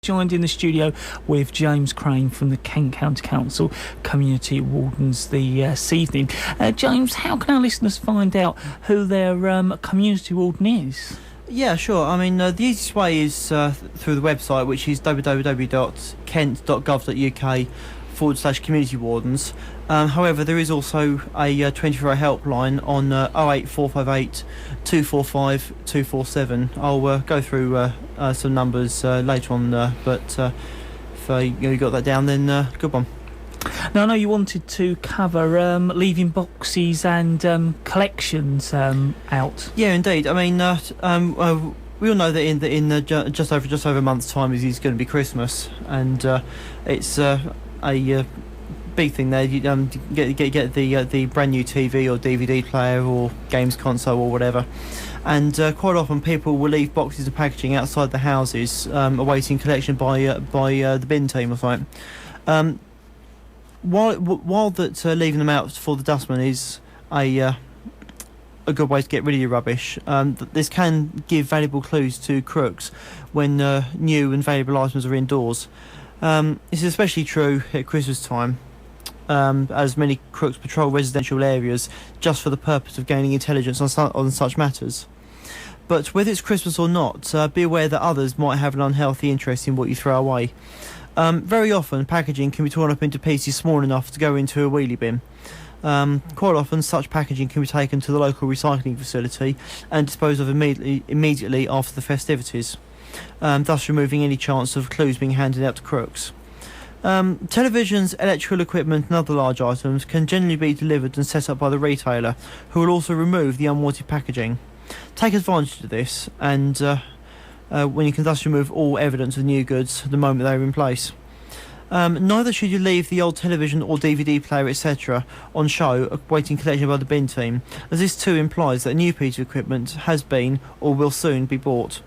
Joined in the studio with James Crane from the Kent County Council Community Wardens this evening. James, how can our listeners find out who their community warden is? Yeah, sure. I mean, the easiest way is through the website, which is www.kent.gov.uk/community wardens. However, there is also a 24-hour helpline on 08458 245 247. I'll go through some numbers later on, but if you got that down, then good one. Now, I know you wanted to cover leaving boxes and collections out. Yeah, indeed. I mean, we all know that in just over a month's time is going to be Christmas, and it's a big thing there. You get the brand new TV or DVD player or games console or whatever, and quite often people will leave boxes of packaging outside the houses, awaiting collection by the bin team or something. While that leaving them out for the dustman is a good way to get rid of your rubbish, this can give valuable clues to crooks when new and valuable items are indoors. This is especially true at Christmas time, as many crooks patrol residential areas just for the purpose of gaining intelligence on such matters. But whether it's Christmas or not, be aware that others might have an unhealthy interest in what you throw away. Very often, packaging can be torn up into pieces small enough to go into a wheelie bin. Quite often, such packaging can be taken to the local recycling facility and disposed of immediately after the festivities, thus removing any chance of clues being handed out to crooks. Televisions, electrical equipment and other large items can generally be delivered and set up by the retailer, who will also remove the unwanted packaging. Take advantage of this, and when you can thus remove all evidence of new goods the moment they are in place. Neither should you leave the old television or DVD player, etc. on show awaiting collection by the bin team, as this too implies that a new piece of equipment has been or will soon be bought.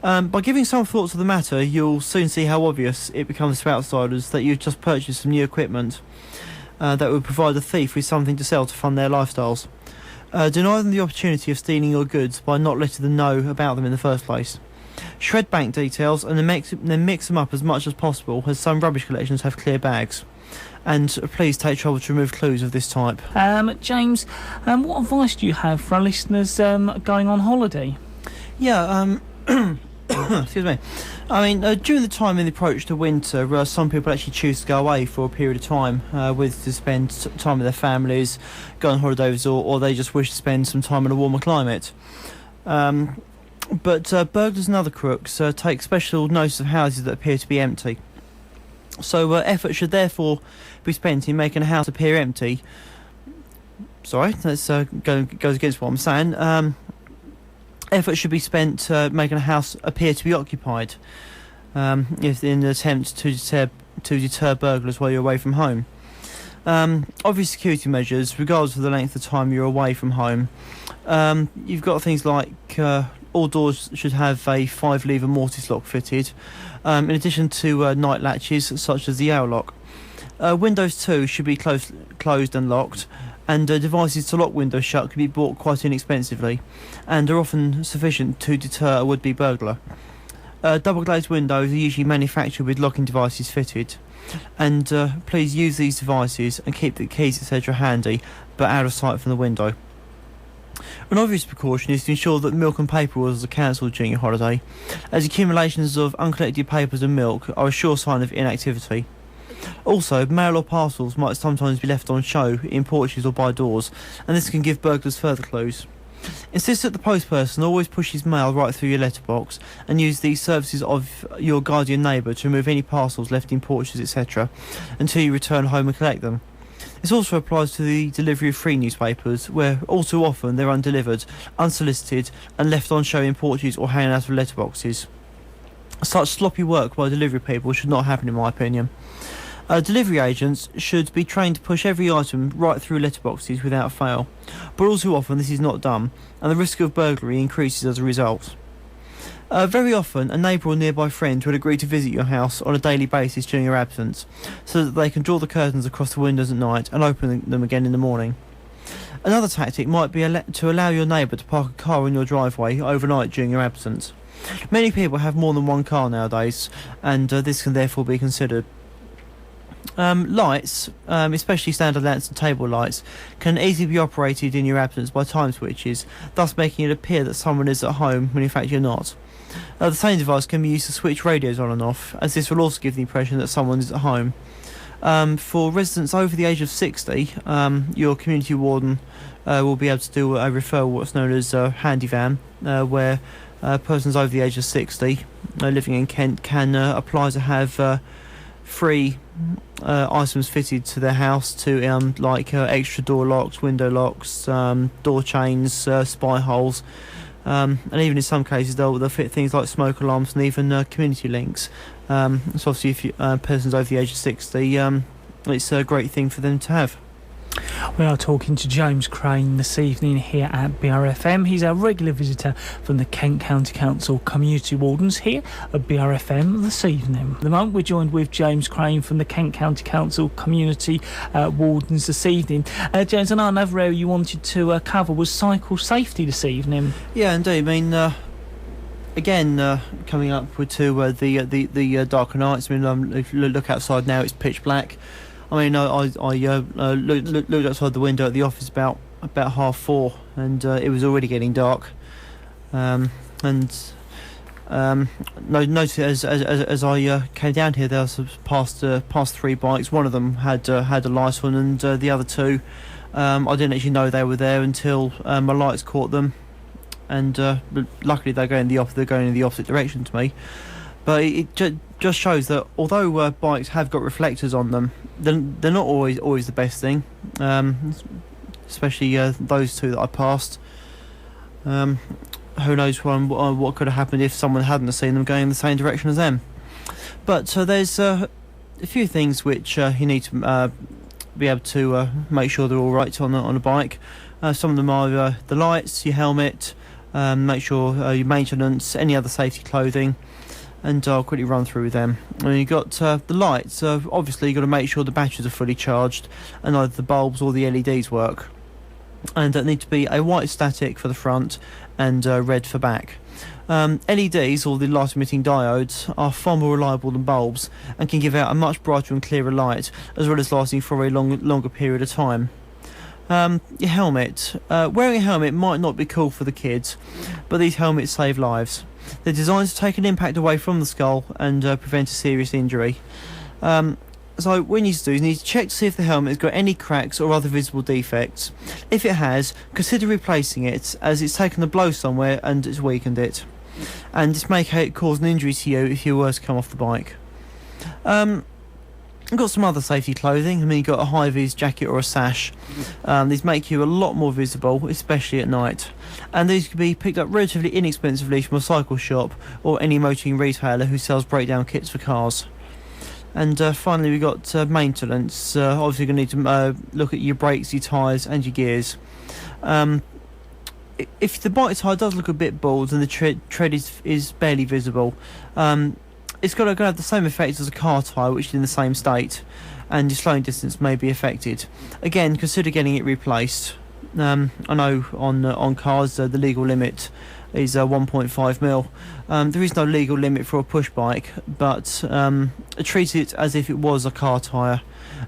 By giving some thought to the matter, you'll soon see how obvious it becomes to outsiders that you've just purchased some new equipment that would provide a thief with something to sell to fund their lifestyles. Deny them the opportunity of stealing your goods by not letting them know about them in the first place. Shred bank details and then mix them up as much as possible, as some rubbish collections have clear bags. And please take trouble to remove clues of this type. James, what advice do you have for our listeners going on holiday? Yeah, excuse me. I mean, during the time in the approach to winter, some people actually choose to go away for a period of time, to spend time with their families, go on holidays, or they just wish to spend some time in a warmer climate. But burglars and other crooks take special notice of houses that appear to be empty. So effort should therefore be spent in making a house appear empty. Sorry, that's goes against what I'm saying. Effort should be spent making a house appear to be occupied, if in an attempt to deter burglars while you're away from home. Obvious security measures, regardless of the length of time you're away from home. You've got things like all doors should have a 5-lever mortise lock fitted, in addition to night latches such as the owl lock. Windows too should be closed and locked, and devices to lock windows shut can be bought quite inexpensively, and are often sufficient to deter a would-be burglar. Double glazed windows are usually manufactured with locking devices fitted, and please use these devices and keep the keys etc. handy, but out of sight from the window. An obvious precaution is to ensure that milk and paper orders are cancelled during your holiday, as accumulations of uncollected papers and milk are a sure sign of inactivity. Also, mail or parcels might sometimes be left on show in porches or by doors, and this can give burglars further clues. Insist that the postperson always pushes mail right through your letterbox, and use the services of your guardian neighbour to remove any parcels left in porches etc. until you return home and collect them. This also applies to the delivery of free newspapers, where all too often they're undelivered, unsolicited, and left on show in porches or hanging out of letterboxes. Such sloppy work by delivery people should not happen, in my opinion. Delivery agents should be trained to push every item right through letterboxes without fail, but all too often this is not done, and the risk of burglary increases as a result. Very often, a neighbour or nearby friend would agree to visit your house on a daily basis during your absence, so that they can draw the curtains across the windows at night and open them again in the morning. Another tactic might be to allow your neighbour to park a car in your driveway overnight during your absence. Many people have more than one car nowadays, and this can therefore be considered. Lights, especially standard lamps and table lights, can easily be operated in your absence by time switches, thus making it appear that someone is at home when in fact you're not. The same device can be used to switch radios on and off, as this will also give the impression that someone is at home. For residents over the age of 60, your community warden will be able to do a referral, what's known as a handy van, where persons over the age of 60 living in Kent can apply to have free items fitted to their house to extra door locks, window locks, door chains, spy holes, and even in some cases they'll fit things like smoke alarms and even community links. So obviously if you persons over the age of 60, it's a great thing for them to have. We are talking to James Crane this evening here at BRFM. He's our regular visitor from the Kent County Council Community Wardens here at BRFM this evening. At the moment we're joined with James Crane from the Kent County Council Community Wardens this evening. James, I know another area you wanted to cover was cycle safety this evening. Yeah, indeed. I mean, again, coming up to the darker nights. I mean, if you look outside now, it's pitch black. I mean, I looked outside the window at the office about 4:30, and it was already getting dark. Noticed as I came down here, there was past 3 bikes. One of them had a light on, and the other 2, I didn't actually know they were there until my lights caught them. And luckily they're going in the opposite direction to me. But it just shows that although bikes have got reflectors on them, they're not always the best thing. Especially those 2 that I passed. Who knows what could have happened if someone hadn't seen them going in the same direction as them. But there's a few things which you need to be able to make sure they're all right on a bike. Some of them are the lights, your helmet. Make sure your maintenance, any other safety clothing, and I'll quickly run through them. And you've got the lights. Obviously, you've got to make sure the batteries are fully charged, and either the bulbs or the LEDs work. And they need to be a white static for the front and red for back. LEDs, or the light emitting diodes, are far more reliable than bulbs and can give out a much brighter and clearer light, as well as lasting for a longer period of time. Your helmet. Wearing a helmet might not be cool for the kids, but these helmets save lives. They're designed to take an impact away from the skull and prevent a serious injury. So what you need to do is you need to check to see if the helmet has got any cracks or other visible defects. If it has, consider replacing it, as it's taken a blow somewhere and it's weakened it. And this may cause an injury to you if you were to come off the bike. I've got some other safety clothing. I mean, you've got a high-vis jacket or a sash. These make you a lot more visible, especially at night. And these can be picked up relatively inexpensively from a cycle shop or any motoring retailer who sells breakdown kits for cars. And finally, we've got maintenance. Obviously, you're going to need to look at your brakes, your tyres and your gears. If the bike tyre does look a bit bald and the tread is barely visible, it's got to have the same effect as a car tyre, which is in the same state, and your slowing distance may be affected. Again, consider getting it replaced. I know on cars the legal limit is 1.5 mil. There is no legal limit for a push bike, but treat it as if it was a car tyre,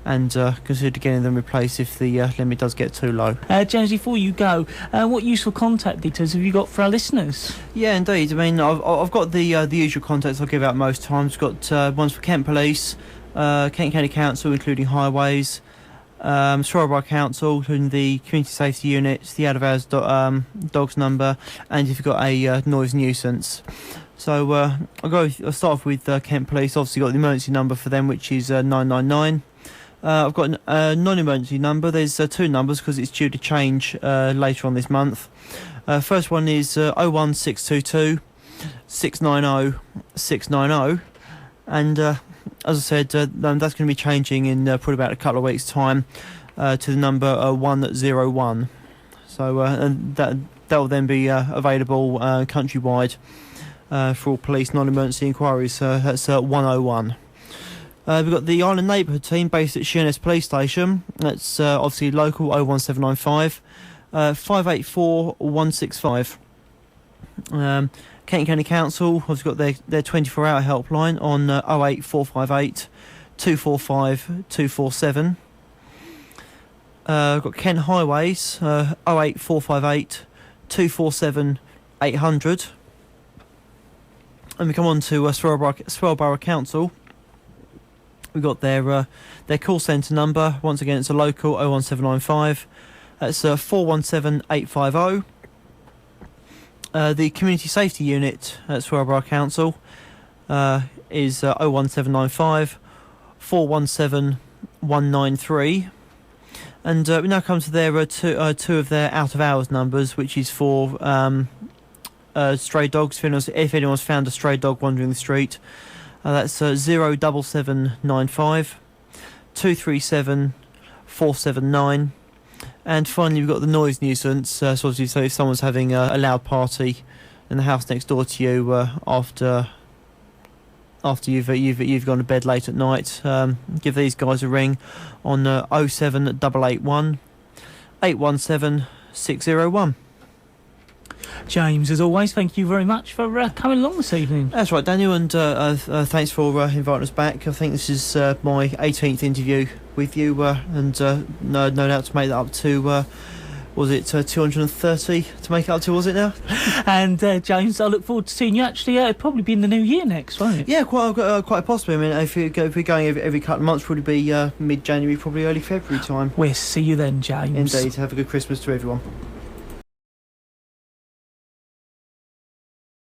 and consider getting them replaced if the limit does get too low. James, before you go, what useful contact details have you got for our listeners? Yeah, indeed. I mean, I've got the usual contacts I give out most times. I've got ones for Kent Police, Kent County Council, including highways, Strawberry Council, including the community safety units, the out-of-hours dogs number, and if you've got a noise nuisance. So I'll start off with Kent Police. Obviously got the emergency number for them, which is 999. I've got a non-emergency number. There's 2 numbers because it's due to change later on this month. First one is 01622 690 690, and as I said, that's going to be changing in probably about a couple of weeks' time to the number 101. So and that will then be available countrywide for all police non-emergency inquiries. That's 101. We've got the Island Neighbourhood Team based at Sheerness Police Station. That's obviously local 01795 584 165. County Council have got their 24-hour helpline on 08458 245 247. We've got Kent Highways, 08458 247 800. And we come on to Swale Borough Council. We've got their call centre number. Once again, it's a local 01795. That's 417 850. The Community Safety Unit at Swale Borough Council is 01795 417 193. And we now come to their two of their out-of-hours numbers, which is for stray dogs. If anyone's found a stray dog wandering the street, that's 07795 237 479. And finally, we've got the noise nuisance. So obviously, so if someone's having a loud party in the house next door to you after you've gone to bed late at night, give these guys a ring on 07881 817 601. James, as always, thank you very much for coming along this evening. That's right, Daniel, and thanks for inviting us back. I think this is my 18th interview with you, and no doubt to make that up to, was it 230 to make it up to, was it now? And James, I look forward to seeing you. Actually, it'll probably be in the new year next, won't it? Yeah, quite possibly. I mean, if we're going every couple of months, probably be mid-January, probably early February time. We'll see you then, James. Indeed. Have a good Christmas to everyone.